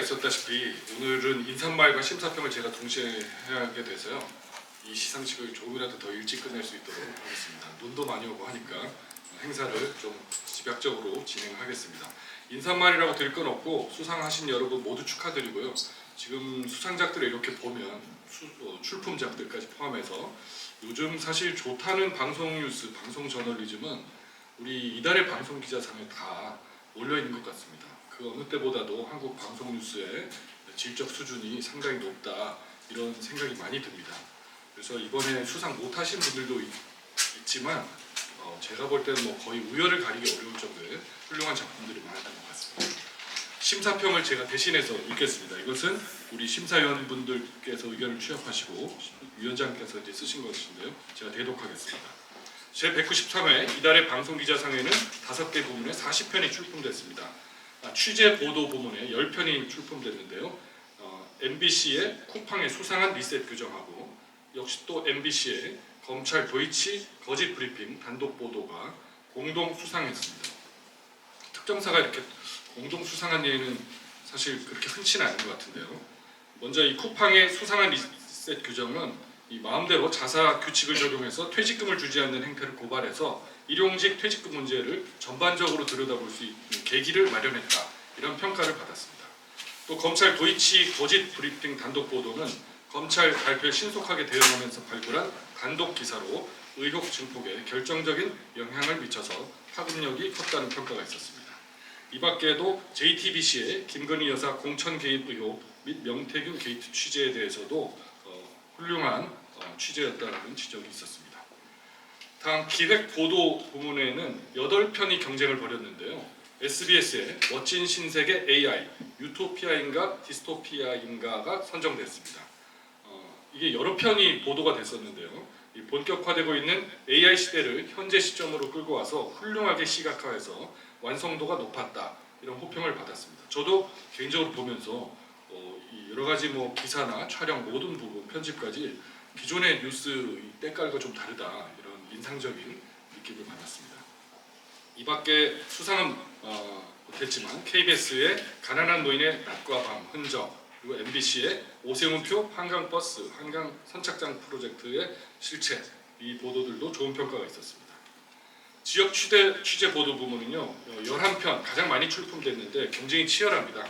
있었다시피 오늘은 인사말과 심사평을 제가 동시에 해야 하게 돼서요. 이 시상식을 조금이라도 더 일찍 끝낼 수 있도록 하겠습니다. 눈도 많이 오고 하니까 행사를 좀 집약적으로 진행하겠습니다. 인사말이라고 드릴 건 없고 수상하신 여러분 모두 축하드리고요. 지금 수상작들을 이렇게 보면 출품작들까지 포함해서 요즘 사실 좋다는 방송 뉴스, 방송 저널리즘은 우리 이달의 방송기자상에 다 몰려있는 것 같습니다. 그 어느 때보다도 한국 방송 뉴스의 질적 수준이 상당히 높다 이런 생각이 많이 듭니다. 그래서 이번에 수상 못하신 분들도 있지만 제가 볼 때는 뭐 거의 우열을 가리기 어려울 정도의 훌륭한 작품들이 많았던 것 같습니다. 심사평을 제가 대신해서 읽겠습니다. 이것은 우리 심사위원분들께서 의견을 취합하시고 위원장께서 이제 쓰신 것인데요. 제가 대독하겠습니다. 제193회 이달의 방송기자상에는 5개 부문에 40편이 출품됐습니다. 취재 보도 부문에 10편이 출품됐는데요. MBC의 쿠팡의 수상한 리셋 규정하고 역시 또 MBC의 검찰 도이치 거짓 브리핑 단독 보도가 공동 수상했습니다. 특정사가 이렇게 공동 수상한 예는 사실 그렇게 흔치는 않은 것 같은데요. 먼저 이 쿠팡의 수상한 리셋 규정은 이 마음대로 자사 규칙을 적용해서 퇴직금을 주지 않는 행태를 고발해서 일용직 퇴직금 문제를 전반적으로 들여다볼 수 있는 계기를 마련했다. 이런 평가를 받았습니다. 또 검찰 도이치 거짓 브리핑 단독 보도는 검찰 발표에 신속하게 대응하면서 발굴한 단독 기사로 의혹 증폭에 결정적인 영향을 미쳐서 파급력이 컸다는 평가가 있었습니다. 이 밖에도 JTBC의 김건희 여사 공천 개입 의혹 및 명태균 게이트 취재에 대해서도 훌륭한 취재였다는 지적이 있었습니다. 다음 기획 보도 부문에는 8편이 경쟁을 벌였는데요. SBS의 멋진 신세계 AI, 유토피아인가 디스토피아인가가 선정됐습니다. 이게 여러 편이 보도가 됐었는데요. 이 본격화되고 있는 AI 시대를 현재 시점으로 끌고 와서 훌륭하게 시각화해서 완성도가 높았다. 이런 호평을 받았습니다. 저도 개인적으로 보면서 여러 가지 뭐 기사나 촬영 모든 부분, 편집까지 기존의 뉴스 때깔과 좀 다르다. 이런 인상적인 느낌을 받았습니다. 이 밖에 수상은 못했지만 KBS의 가난한 노인의 낮과 밤 흔적, 그리고 MBC의 오세훈표 한강버스, 한강 선착장 프로젝트의 실체, 이 보도들도 좋은 평가가 있었습니다. 지역 취재 보도 부문은요, 11편 가장 많이 출품됐는데 경쟁이 치열합니다.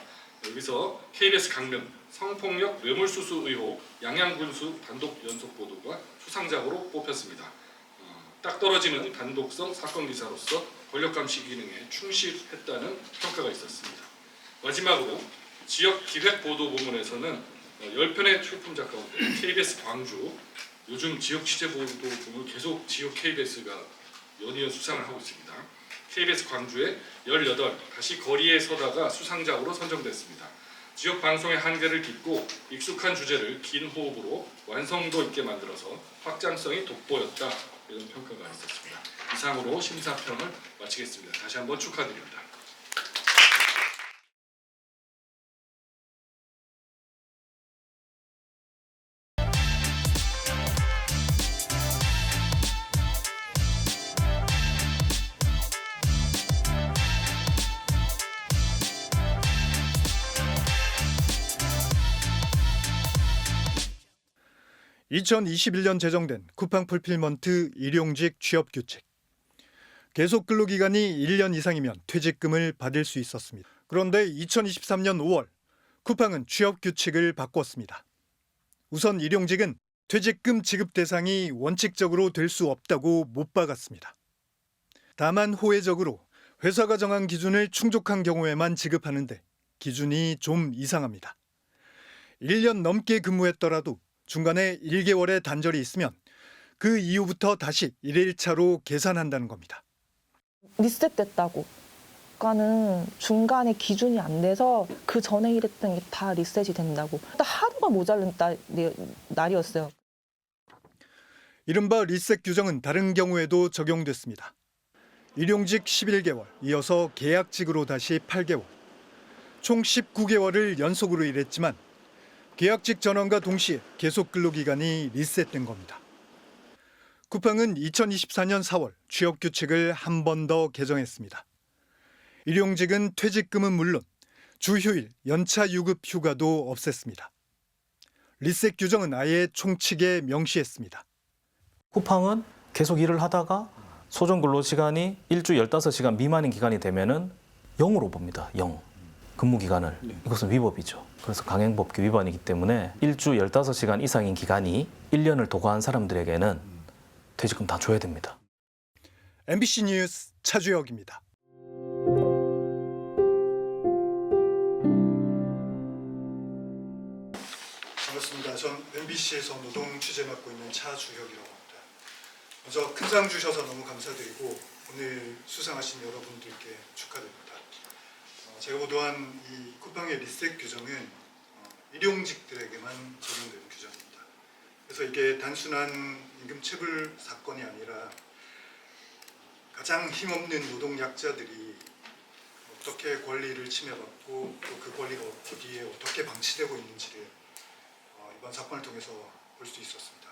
여기서 KBS 강릉, 성폭력 뇌물수수 의혹, 양양군수 단독 연속 보도가 수상작으로 뽑혔습니다. 딱 떨어지는 단독성 사건 기사로서 권력감시 기능에 충실했다는 평가가 있었습니다. 마지막으로 지역 기획 보도 부문에서는 10편의 출품작 가운데 KBS 광주, 요즘 지역 취재 보도 부문 계속 지역 KBS가 연이어 수상을 하고 있습니다. KBS 광주의 18 다시 거리에 서다가 수상작으로 선정됐습니다. 지역 방송의 한계를 딛고 익숙한 주제를 긴 호흡으로 완성도 있게 만들어서 확장성이 돋보였다. 이런 평가가 있었습니다. 이상으로 심사평을 마치겠습니다. 다시 한번 축하드립니다. (2021년) 제정된 쿠팡 풀필먼트 일용직 취업규칙. 계속 근로기간이 1년 이상이면 퇴직금을 받을 수 있었습니다. 그런데 2023년 5월 쿠팡은 취업규칙을 바꿨습니다. 우선 일용직은 퇴직금 지급 대상이 원칙적으로 될 수 없다고 못 박았습니다. 다만 호혜적으로 회사가 정한 기준을 충족한 경우에만 지급하는데 기준이 좀 이상합니다. 1년 넘게 근무했더라도 중간에 1개월의 단절이 있으면 그 이후부터 다시 1일차로 계산한다는 겁니다. 리셋됐다고. 그러니까는 중간에 기준이 안 돼서 그 전에 일했던 게 다 리셋이 된다고. 하루가 모자른 날이었어요. 이른바 리셋 규정은 다른 경우에도 적용됐습니다. 일용직 11개월, 이어서 계약직으로 다시 8개월. 총 19개월을 연속으로 일했지만 계약직 전환과 동시에 계속 근로기간이 리셋된 겁니다. 쿠팡은 2024년 4월 취업규칙을 한 번 더 개정했습니다. 일용직은 퇴직금은 물론 주휴일, 연차 유급 휴가도 없앴습니다. 리셋 규정은 아예 총칙에 명시했습니다. 쿠팡은 계속 일을 하다가 소정 근로시간이 일주 15시간 미만인 기간이 되면은 0으로 봅니다. 0. 근무 기간을. 이것은 위법이죠. 그래서 강행법규 위반이기 때문에 일주 15시간 이상인 기간이 1년을 도과한 사람들에게는 퇴직금 다 줘야 됩니다. MBC 뉴스 차주혁입니다. 반갑습니다. 전 MBC에서 노동 취재 맡고 있는 차주혁이라고 합니다. 먼저 큰 상 주셔서 너무 감사드리고 오늘 수상하신 여러분들께 축하드립니다. 제가 보도한 이 쿠팡의 리셋 규정은 일용직들에게만 적용되는 규정입니다. 그래서 이게 단순한 임금 체불 사건이 아니라 가장 힘없는 노동약자들이 어떻게 권리를 침해받고 또 그 권리가 어디에 어떻게 방치되고 있는지를 이번 사건을 통해서 볼 수 있었습니다.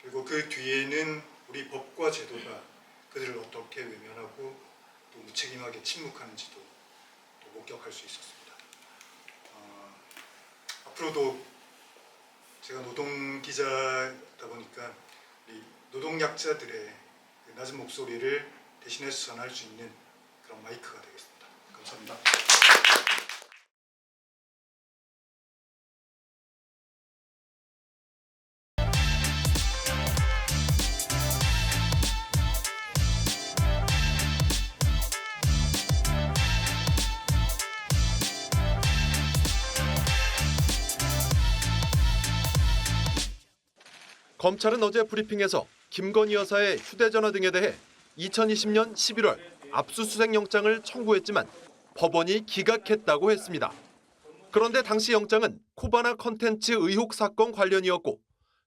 그리고 그 뒤에는 우리 법과 제도가 그들을 어떻게 외면하고 또 무책임하게 침묵하는지도 또 목격할 수 있었습니다. 앞으로도 제가 노동 기자다 보니까 우리 노동약자들의 그 낮은 목소리를 대신해서 전할 수 있는 그런 마이크가 되겠습니다. 감사합니다. 검찰은 어제 브리핑에서 김건희 여사의 휴대전화 등에 대해 2020년 11월 압수수색 영장을 청구했지만 법원이 기각했다고 했습니다. 그런데 당시 영장은 코바나 컨텐츠 의혹 사건 관련이었고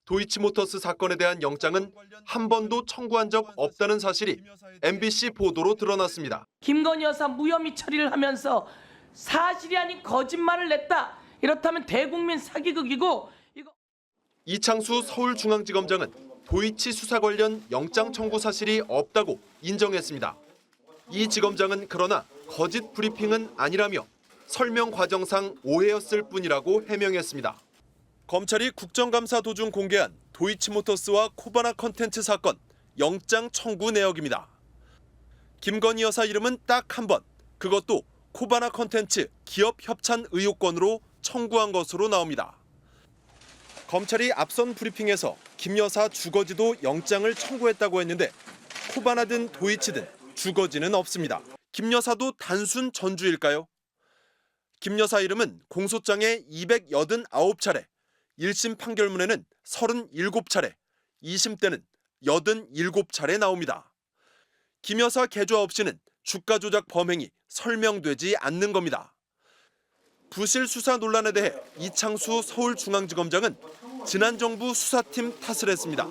도이치모터스 사건에 대한 영장은 한 번도 청구한 적 없다는 사실이 MBC 보도로 드러났습니다. 김건희 여사 무혐의 처리를 하면서 사실이 아닌 거짓말을 냈다. 이렇다면 대국민 사기극이고 이창수 서울중앙지검장은 도이치 수사 관련 영장 청구 사실이 없다고 인정했습니다. 이 지검장은 그러나 거짓 브리핑은 아니라며 설명 과정상 오해였을 뿐이라고 해명했습니다. 검찰이 국정감사 도중 공개한 도이치모터스와 코바나 컨텐츠 사건 영장 청구 내역입니다. 김건희 여사 이름은 딱 한 번, 그것도 코바나 컨텐츠 기업 협찬 의혹건으로 청구한 것으로 나옵니다. 검찰이 앞선 브리핑에서 김 여사 주거지도 영장을 청구했다고 했는데 코바나든 도이치든 주거지는 없습니다. 김 여사도 단순 전주일까요? 김 여사 이름은 공소장에 289차례, 1심 판결문에는 37차례, 2심 때는 87차례 나옵니다. 김 여사 계좌 없이는 주가 조작 범행이 설명되지 않는 겁니다. 부실 수사 논란에 대해 이창수 서울중앙지검장은 지난 정부 수사팀 탓을 했습니다.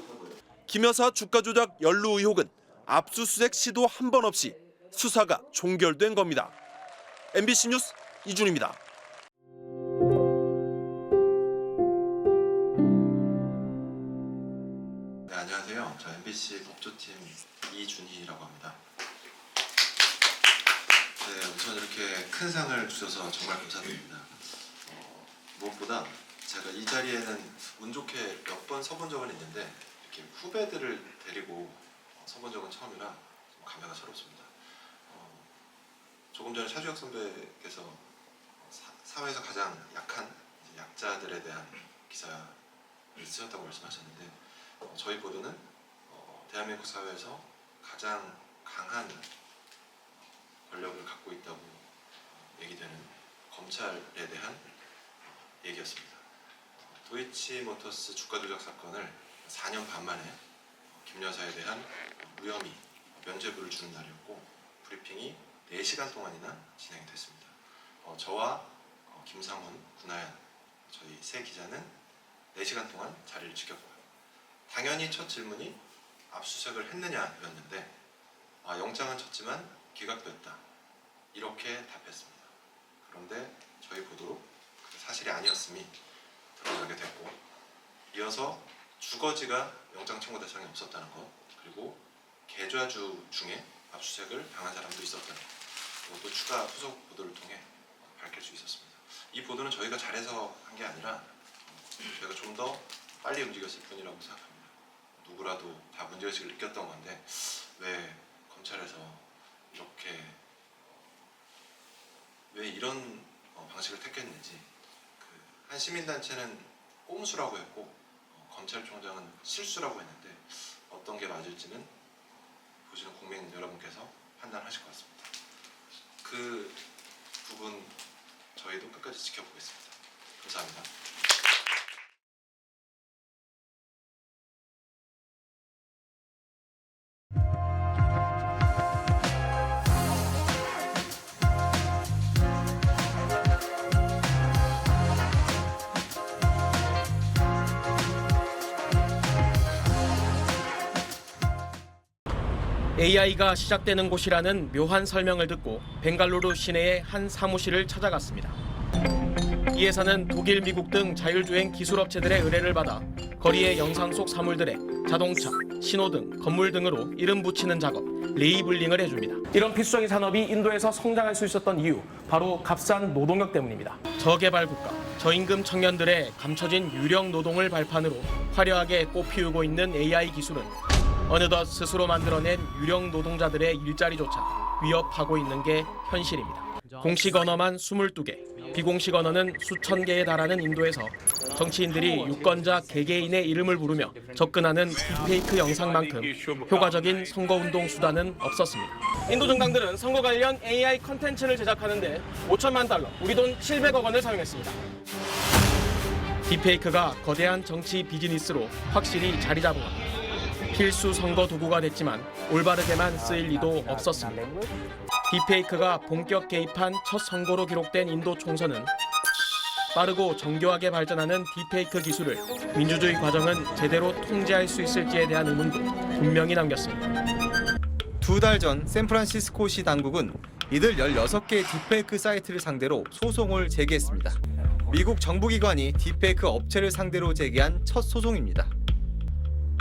김 여사 주가 조작 연루 의혹은 압수수색 시도 한 번 없이 수사가 종결된 겁니다. MBC 뉴스 이준입니다. 네, 안녕하세요. 저 MBC 법조팀 이준희라고 합니다. 네, 우선 이렇게 큰 상을 주셔서 정말 감사드립니다. 무엇보다 제가 이 자리에는 운 좋게 몇 번 서본 적은 있는데 이렇게 후배들을 데리고 서본 적은 처음이라 좀 감회가 새롭습니다. 조금 전에 차주혁 선배께서 사회에서 가장 약한 약자들에 대한 기사를 쓰셨다고 말씀하셨는데 저희 보도는 대한민국 사회에서 가장 강한 권력을 갖고 있다고 얘기되는 검찰에 대한 얘기였습니다. 도이치모터스 주가 조작 사건을 4년 반 만에 김 여사에 대한 무혐의 면죄부를 주는 날이었고 브리핑이 4시간 동안이나 진행이 됐습니다. 저와 김상훈, 군하연 저희 세 기자는 4시간 동안 자리를 지켰고요. 당연히 첫 질문이 압수수색을 했느냐였는데 영장은 쳤지만 기각됐다 이렇게 답했습니다. 그런데 저희 보도로 그 사실이 아니었음이 드러나게 됐고 이어서 주거지가 영장 청구 대상에 없었다는 것 그리고 계좌주 중에 압수수색을 당한 사람도 있었다는 것 그것도 추가 후속 보도를 통해 밝힐 수 있었습니다. 이 보도는 저희가 잘해서 한 게 아니라 저희가 좀 더 빨리 움직였을 뿐이라고 생각합니다. 누구라도 다 문제의식을 느꼈던 건데 왜 검찰에서 왜 이런 방식을 택했는지, 한 시민단체는 꼼수라고 했고 검찰총장은 실수라고 했는데 어떤 게 맞을지는 보시는 국민 여러분께서 판단하실 것 같습니다. 그 부분 저희도 끝까지 지켜보겠습니다. 감사합니다. AI가 시작되는 곳이라는 묘한 설명을 듣고 벵갈루루 시내의 한 사무실을 찾아갔습니다. 이에서는 독일, 미국 등 자율주행 기술업체들의 의뢰를 받아 거리의 영상 속 사물들에 자동차, 신호등, 건물 등으로 이름 붙이는 작업, 레이블링을 해줍니다. 이런 필수적인 산업이 인도에서 성장할 수 있었던 이유, 바로 값싼 노동력 때문입니다. 저개발 국가, 저임금 청년들의 감춰진 유령 노동을 발판으로 화려하게 꽃피우고 있는 AI 기술은 어느덧 스스로 만들어낸 유령 노동자들의 일자리조차 위협하고 있는 게 현실입니다. 공식 언어만 22개, 비공식 언어는 수천 개에 달하는 인도에서 정치인들이 유권자 개개인의 이름을 부르며 접근하는 딥페이크 영상만큼 효과적인 선거운동 수단은 없었습니다. 인도 정당들은 선거 관련 AI 컨텐츠를 제작하는데 5천만 달러, 우리 돈 700억 원을 사용했습니다. 딥페이크가 거대한 정치 비즈니스로 확실히 자리 잡은 겁니다. 필수 선거 도구가 됐지만 올바르게만 쓰일 리도 없었습니다. 딥페이크가 본격 개입한 첫 선거로 기록된 인도 총선은 빠르고 정교하게 발전하는 딥페이크 기술을 민주주의 과정은 제대로 통제할 수 있을지에 대한 의문도 분명히 남겼습니다. 2달 전 샌프란시스코시 당국은 이들 16개의 딥페이크 사이트를 상대로 소송을 제기했습니다. 미국 정부기관이 딥페이크 업체를 상대로 제기한 첫 소송입니다.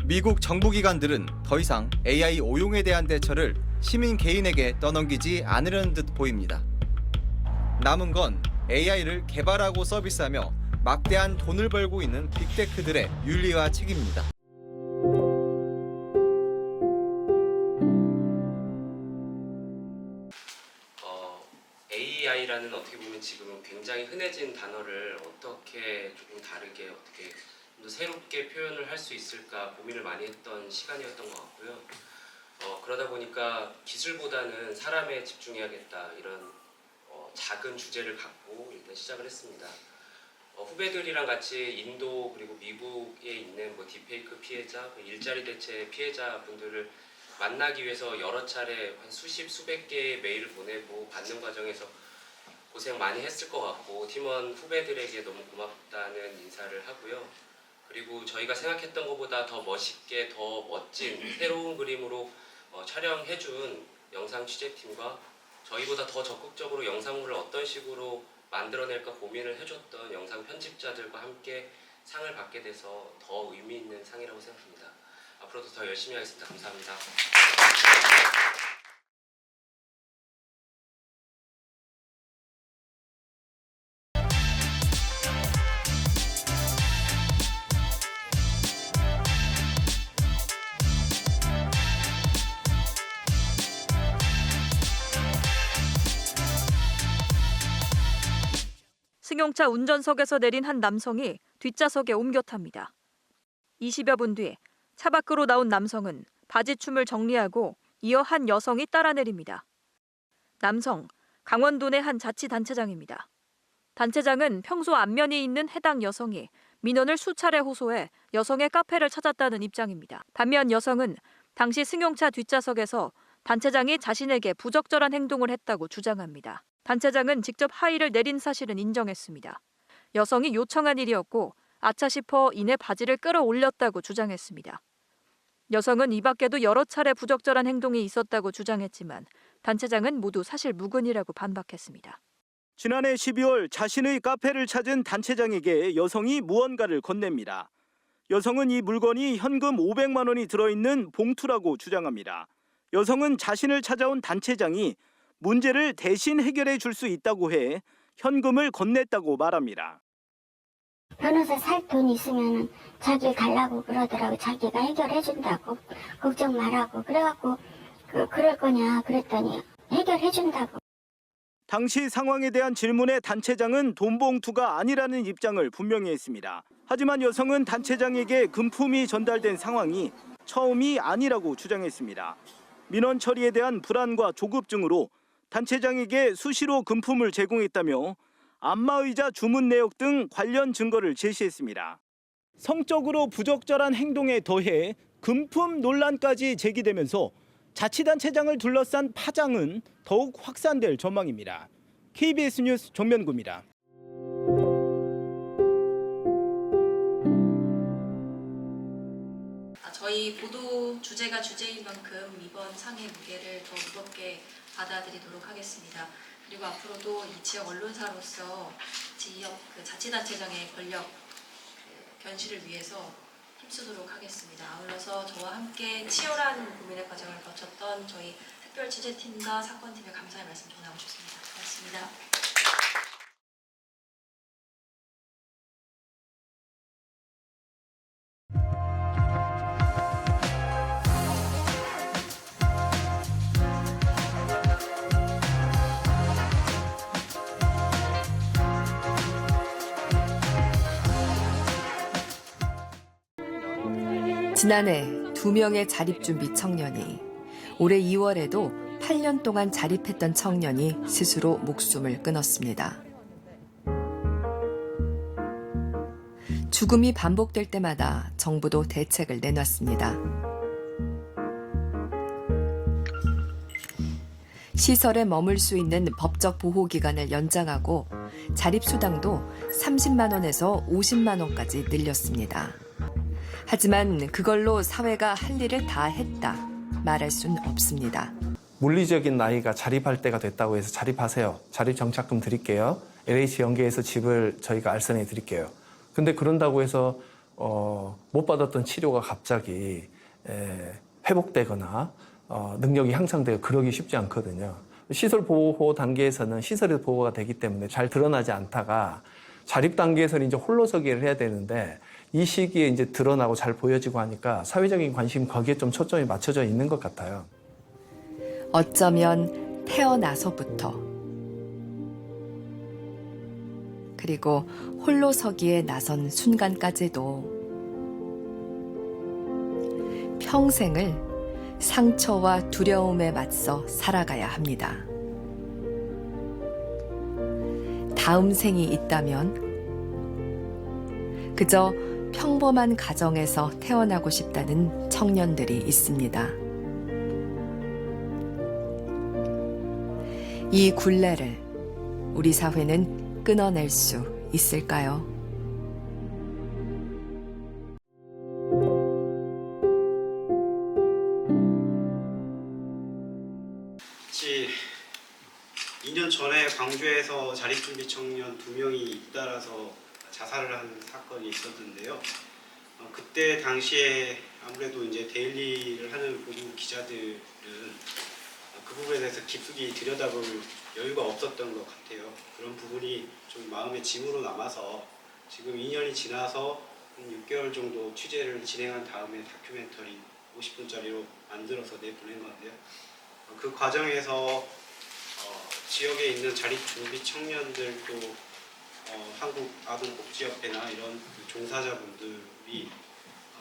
미국 정부기관들은 더 이상 AI 오용에 대한 대처를 시민 개인에게 떠넘기지 않으려는 듯 보입니다. 남은 건 AI를 개발하고 서비스하며 막대한 돈을 벌고 있는 빅테크들의 윤리와 책임입니다. AI라는 어떻게 보면 지금은 굉장히 흔해진 단어를 어떻게 조금 다르게 어떻게 좀 더 새롭게 표현을 할 수 있을까 고민을 많이 했던 시간이었던 것 같고요. 그러다 보니까 기술보다는 사람에 집중해야겠다 이런 작은 주제를 갖고 일단 시작을 했습니다. 후배들이랑 같이 인도 그리고 미국에 있는 딥페이크 피해자, 일자리 대체 피해자분들을 만나기 위해서 여러 차례 한 수십 수백 개의 메일을 보내고 받는 과정에서 고생 많이 했을 것 같고 팀원 후배들에게 너무 고맙다는 인사를 하고요. 그리고 저희가 생각했던 것보다 더 멋있게 더 멋진 새로운 그림으로 촬영해준 영상 취재팀과 저희보다 더 적극적으로 영상물을 어떤 식으로 만들어낼까 고민을 해줬던 영상 편집자들과 함께 상을 받게 돼서 더 의미 있는 상이라고 생각합니다. 앞으로도 더 열심히 하겠습니다. 감사합니다. 승용차 운전석에서 내린 한 남성이 뒷좌석에 옮겨 탑니다. 20여 분 뒤에 차 밖으로 나온 남성은 바지춤을 정리하고 이어 한 여성이 따라 내립니다. 남성, 강원도 내 한 자치단체장입니다. 단체장은 평소 안면이 있는 해당 여성이 민원을 수차례 호소해 여성의 카페를 찾았다는 입장입니다. 반면 여성은 당시 승용차 뒷좌석에서 단체장이 자신에게 부적절한 행동을 했다고 주장합니다. 단체장은 직접 하의를 내린 사실은 인정했습니다. 여성이 요청한 일이었고 아차 싶어 이내 바지를 끌어올렸다고 주장했습니다. 여성은 이 밖에도 여러 차례 부적절한 행동이 있었다고 주장했지만 단체장은 모두 사실 무근이라고 반박했습니다. 지난해 12월 자신의 카페를 찾은 단체장에게 여성이 무언가를 건넵니다. 여성은 이 물건이 현금 500만 원이 들어있는 봉투라고 주장합니다. 여성은 자신을 찾아온 단체장이 문제를 대신 해결해 줄 수 있다고 해 현금을 건넸다고 말합니다. 변호사 살 돈 있으면 자기 가려고 그러더라고. 자기가 해결해 준다고. 걱정 말라고. 그래갖고 그럴 거냐 그랬더니 해결해 준다고. 당시 상황에 대한 질문에 단체장은 돈 봉투가 아니라는 입장을 분명히 했습니다. 하지만 여성은 단체장에게 금품이 전달된 상황이 처음이 아니라고 주장했습니다. 민원 처리에 대한 불안과 조급증으로 단체장에게 수시로 금품을 제공했다며 안마의자 주문 내역 등 관련 증거를 제시했습니다. 성적으로 부적절한 행동에 더해 금품 논란까지 제기되면서 자치단체장을 둘러싼 파장은 더욱 확산될 전망입니다. KBS 뉴스 정면구입니다. 저희 보도 주제가 주제인 만큼 이번 상의 무게를 더 무겁게 받아들이도록 하겠습니다. 그리고 앞으로도 이 지역 언론사로서 지역 자치단체장의 권력 견실을 위해서 힘쓰도록 하겠습니다. 아울러서 저와 함께 치열한 고민의 과정을 거쳤던 저희 특별 취재팀과 사건팀에 감사의 말씀 전하고 싶습니다. 고맙습니다. 지난해 2명의 자립준비 청년이 올해 2월에도 8년 동안 자립했던 청년이 스스로 목숨을 끊었습니다. 죽음이 반복될 때마다 정부도 대책을 내놨습니다. 시설에 머물 수 있는 법적 보호 기간을 연장하고 자립수당도 30만 원에서 50만 원까지 늘렸습니다. 하지만 그걸로 사회가 할 일을 다 했다 말할 순 없습니다. 물리적인 나이가 자립할 때가 됐다고 해서 자립하세요. 자립정착금 드릴게요. LH 연계해서 집을 저희가 알선해 드릴게요. 근데 그런다고 해서 못 받았던 치료가 갑자기 회복되거나 능력이 향상되고 그러기 쉽지 않거든요. 시설 보호 단계에서는 시설의 보호가 되기 때문에 잘 드러나지 않다가 자립 단계에서는 이제 홀로서기를 해야 되는데 이 시기에 이제 드러나고 잘 보여지고 하니까 사회적인 관심 거기에 좀 초점이 맞춰져 있는 것 같아요. 어쩌면 태어나서부터 그리고 홀로서기에 나선 순간까지도 평생을 상처와 두려움에 맞서 살아가야 합니다. 다음 생이 있다면 그저 평범한 가정에서 태어나고 싶다는 청년들이 있습니다. 이 굴레를 우리 사회는 끊어낼 수 있을까요? 같이 2년 전에 광주에서 자립준비 청년 2명이 잇따라서 자살을 한 사건이 있었는데요. 그때 당시에 아무래도 이제 데일리를 하는 보도 기자들은 그 부분에 대해서 깊숙이 들여다볼 여유가 없었던 것 같아요. 그런 부분이 좀 마음의 짐으로 남아서 지금 2년이 지나서 한 6개월 정도 취재를 진행한 다음에 다큐멘터리 50분짜리로 만들어서 내보낸 건데요. 그 과정에서 지역에 있는 자립준비 청년들도 한국아동복지협회나 이런 종사자분들이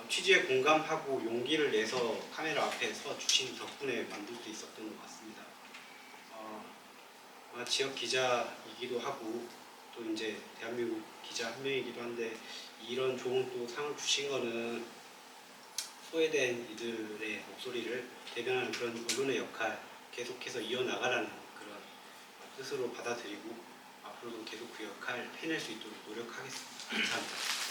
취지에 공감하고 용기를 내서 카메라 앞에 서 주신 덕분에 만들 수 있었던 것 같습니다. 지역 기자이기도 하고 또 이제 대한민국 기자 한 명이기도 한데 이런 좋은 또 상을 주신 거는 소외된 이들의 목소리를 대변하는 그런 언론의 역할 계속해서 이어나가라는 그런 뜻으로 받아들이고 앞으로도 계속 그 역할 해낼 수 있도록 노력하겠습니다. 감사합니다.